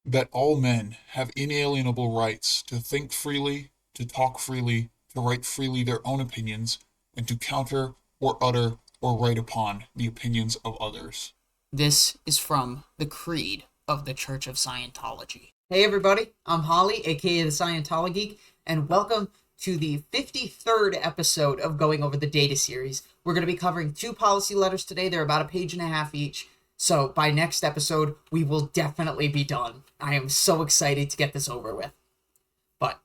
that all men have inalienable rights to think freely, to talk freely, to write freely their own opinions, and to counter or utter or write upon the opinions of others. This is from the Creed of the Church of Scientology. Hey everybody, I'm Holly, aka the ScientoloGeek, and welcome to the 53rd episode of Going Over the Data series. We're going to be covering two policy letters today. They're about a page and a half each. So by next episode, we will definitely be done. I am so excited to get this over with. But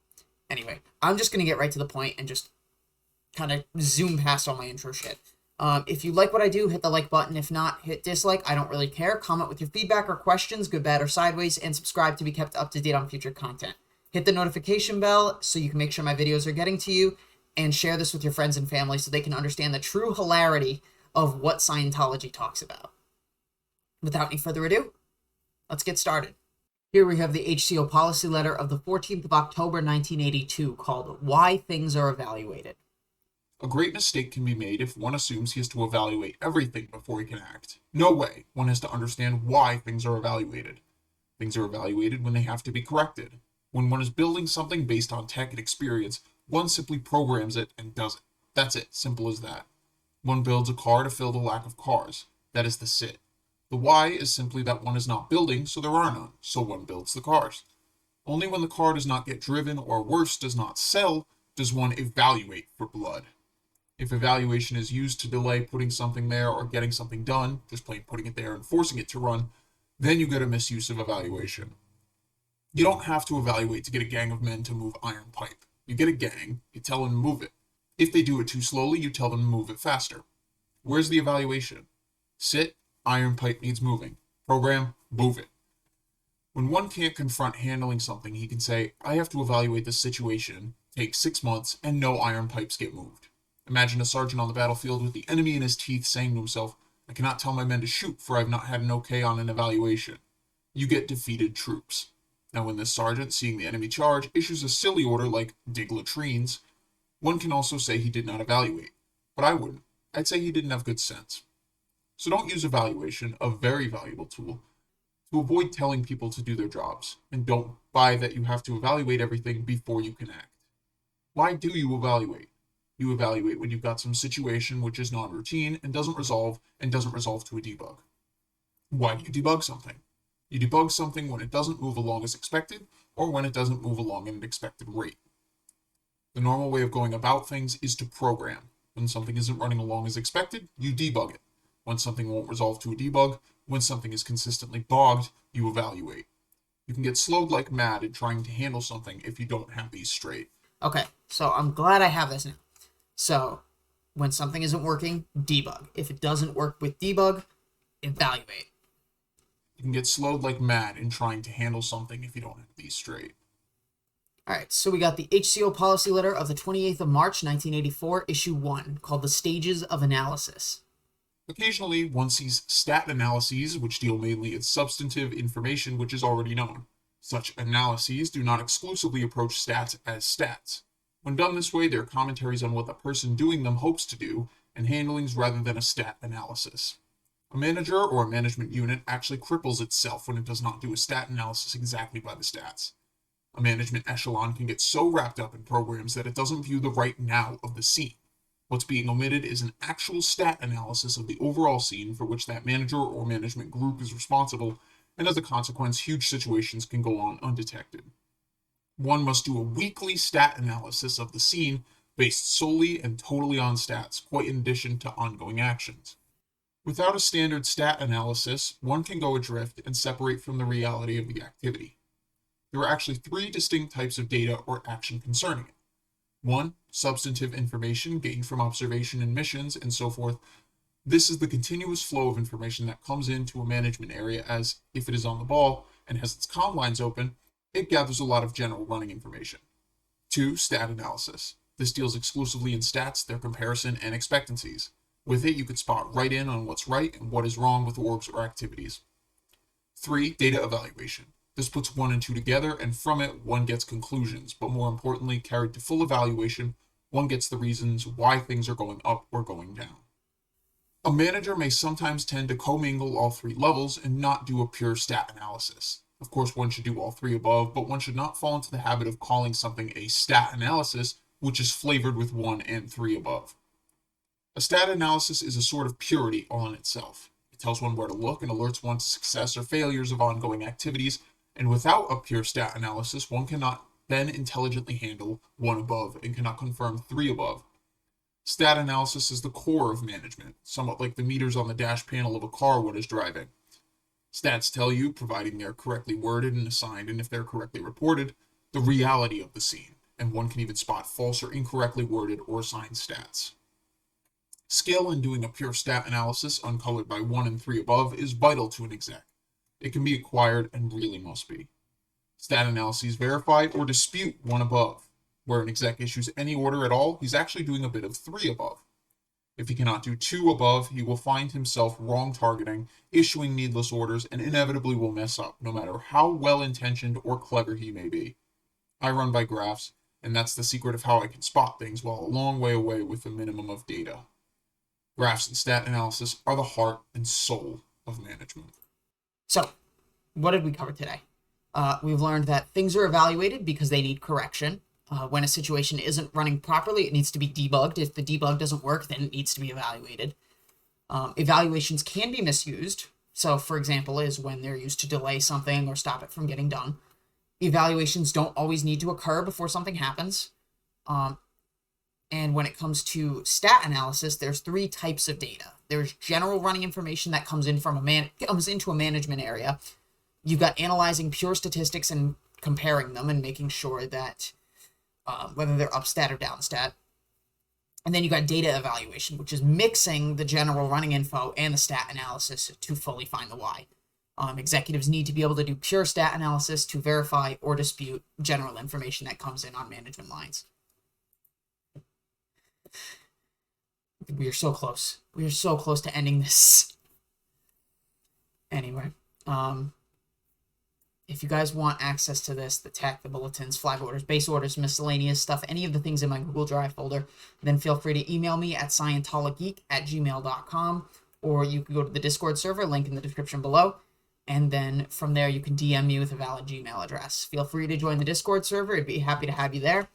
anyway, I'm just going to get right to the point and just kind of zoom past all my intro shit. If you like what I do, hit the like button. If not, hit dislike. I don't really care. Comment with your feedback or questions, good, bad, or sideways, and subscribe to be kept up to date on future content. Hit the notification bell so you can make sure my videos are getting to you, and share this with your friends and family so they can understand the true hilarity of what Scientology talks about. Without any further ado, let's get started. Here we have the HCO policy letter of the 14th of October, 1982, called Why Things Are Evaluated. A great mistake can be made if one assumes he has to evaluate everything before he can act. No way. One has to understand why things are evaluated. Things are evaluated when they have to be corrected. When one is building something based on tech and experience, one simply programs it and does it. That's it. Simple as that. One builds a car to fill the lack of cars. That is the sit. The why is simply that one is not building, so there are none. So one builds the cars. Only when the car does not get driven, or worse, does not sell, does one evaluate for blood. If evaluation is used to delay putting something there or getting something done, just plain putting it there and forcing it to run, then you get a misuse of evaluation. You don't have to evaluate to get a gang of men to move iron pipe. You get a gang, you tell them to move it. If they do it too slowly, you tell them to move it faster. Where's the evaluation? Sit, iron pipe needs moving. Program, move it. When one can't confront handling something, he can say, I have to evaluate this situation, take 6 months, and no iron pipes get moved. Imagine a sergeant on the battlefield with the enemy in his teeth saying to himself, I cannot tell my men to shoot, for I have not had an okay on an evaluation. You get defeated troops. Now when this sergeant, seeing the enemy charge, issues a silly order like dig latrines, one can also say he did not evaluate. But I wouldn't. I'd say he didn't have good sense. So don't use evaluation, a very valuable tool, to avoid telling people to do their jobs, and don't buy that you have to evaluate everything before you can act. Why do you evaluate? You evaluate when you've got some situation which is non-routine and doesn't resolve to a debug. Why do you debug something? You debug something when it doesn't move along as expected or when it doesn't move along at an expected rate. The normal way of going about things is to program. When something isn't running along as expected, you debug it. When something won't resolve to a debug, when something is consistently bogged, you evaluate. You can get slowed like mad in trying to handle something if you don't have these straight. Okay, so I'm glad I have this now. So, when something isn't working, debug. If it doesn't work with debug, evaluate. You can get slowed like mad in trying to handle something if you don't have these straight. Alright, so we got the HCO policy letter of the 28th of March, 1984, issue 1, called The Stages of Analysis. Occasionally, one sees stat analyses, which deal mainly in substantive information which is already known. Such analyses do not exclusively approach stats as stats. When done this way, they are commentaries on what the person doing them hopes to do, and handlings rather than a stat analysis. A manager or a management unit actually cripples itself when it does not do a stat analysis exactly by the stats. A management echelon can get so wrapped up in programs that it doesn't view the right now of the scene. What's being omitted is an actual stat analysis of the overall scene for which that manager or management group is responsible, and as a consequence, huge situations can go on undetected. One must do a weekly stat analysis of the scene based solely and totally on stats, quite in addition to ongoing actions. Without a standard stat analysis, one can go adrift and separate from the reality of the activity. There are actually three distinct types of data or action concerning it. One, substantive information gained from observation and missions and so forth. This is the continuous flow of information that comes into a management area as, if it is on the ball and has its comm lines open, it gathers a lot of general running information. 2. Stat analysis. This deals exclusively in stats, their comparison, and expectancies. With it, you can spot right in on what's right and what is wrong with orgs or activities. 3. Data evaluation. This puts 1 and 2 together, and from it, one gets conclusions, but more importantly, carried to full evaluation, one gets the reasons why things are going up or going down. A manager may sometimes tend to commingle all three levels and not do a pure stat analysis. Of course, one should do all three above, but one should not fall into the habit of calling something a stat analysis, which is flavored with 1 and 3 above. A stat analysis is a sort of purity all in itself. It tells one where to look and alerts one to success or failures of ongoing activities, and without a pure stat analysis, one cannot then intelligently handle 1 above and cannot confirm 3 above. Stat analysis is the core of management, somewhat like the meters on the dash panel of a car one is driving. Stats tell you, providing they're correctly worded and assigned, and if they're correctly reported, the reality of the scene, and one can even spot false or incorrectly worded or assigned stats. Skill in doing a pure stat analysis, uncolored by 1 and 3 above, is vital to an exec. It can be acquired and really must be. Stat analyses verify or dispute 1 above. Where an exec issues any order at all, he's actually doing a bit of 3 above. If he cannot do 2 above, he will find himself wrong targeting, issuing needless orders, and inevitably will mess up, no matter how well-intentioned or clever he may be. I run by graphs, and that's the secret of how I can spot things while a long way away with a minimum of data. Graphs and stat analysis are the heart and soul of management. So, what did we cover today? We've learned that things are evaluated because they need correction. When a situation isn't running properly, it needs to be debugged. If the debug doesn't work, then it needs to be evaluated. Evaluations can be misused. So, for example, is when they're used to delay something or stop it from getting done. Evaluations don't always need to occur before something happens. And when it comes to stat analysis, there's 3 types of data. There's general running information that comes in from comes into a management area. You've got analyzing pure statistics and comparing them and making sure that whether they're up stat or down stat. And then you got data evaluation, which is mixing the general running info and the stat analysis to fully find the why. Executives need to be able to do pure stat analysis to verify or dispute general information that comes in on management lines. We are so close. We are so close to ending this. Anyway, if you guys want access to this, the tech, the bulletins, flag orders, base orders, miscellaneous stuff, any of the things in my Google Drive folder, then feel free to email me at scientologeek@gmail.com, or you can go to the Discord server, link in the description below, and then from there you can DM me with a valid Gmail address. Feel free to join the Discord server. I'd be happy to have you there.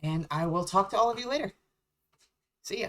And I will talk to all of you later. See ya.